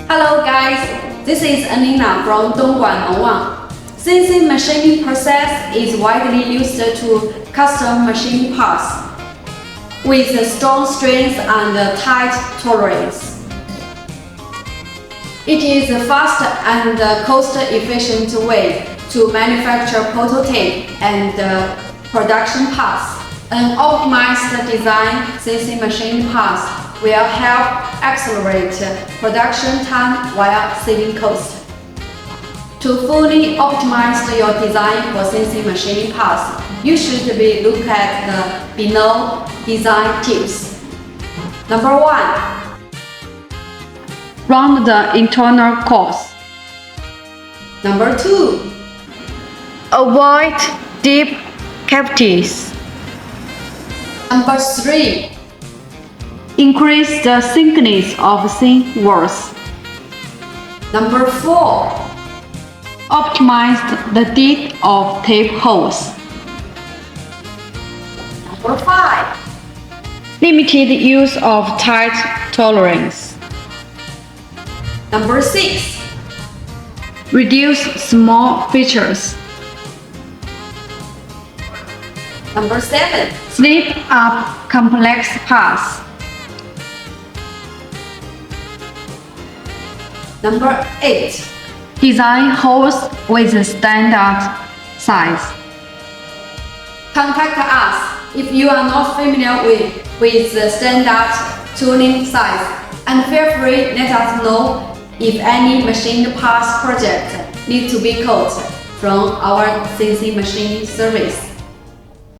Hello guys, this is Anina from Dongguan Onwan. CNC machining process is widely used to custom machine parts with strong strength and tight tolerance. It is a fast and cost-efficient way to manufacture prototype and production parts. An optimized design CNC machine parts will help accelerate production time while saving cost. To fully optimize your design for CNC machining parts, you should look at the below design tips. Number 1. Round the internal course. Number 2. Avoid deep cavities. Number 3. Increase the thickness of thin walls. Number 4. Optimize the depth of tape holes. Number 5. Limited use of tight tolerance. Number 6. Reduce small features. Number 7. Slip up complex parts. Number 8. Design holes with a standard size. Contact us if you are not familiar with the standard tooling size, and feel free let us know if any machined parts project need to be caught from our CNC machining service.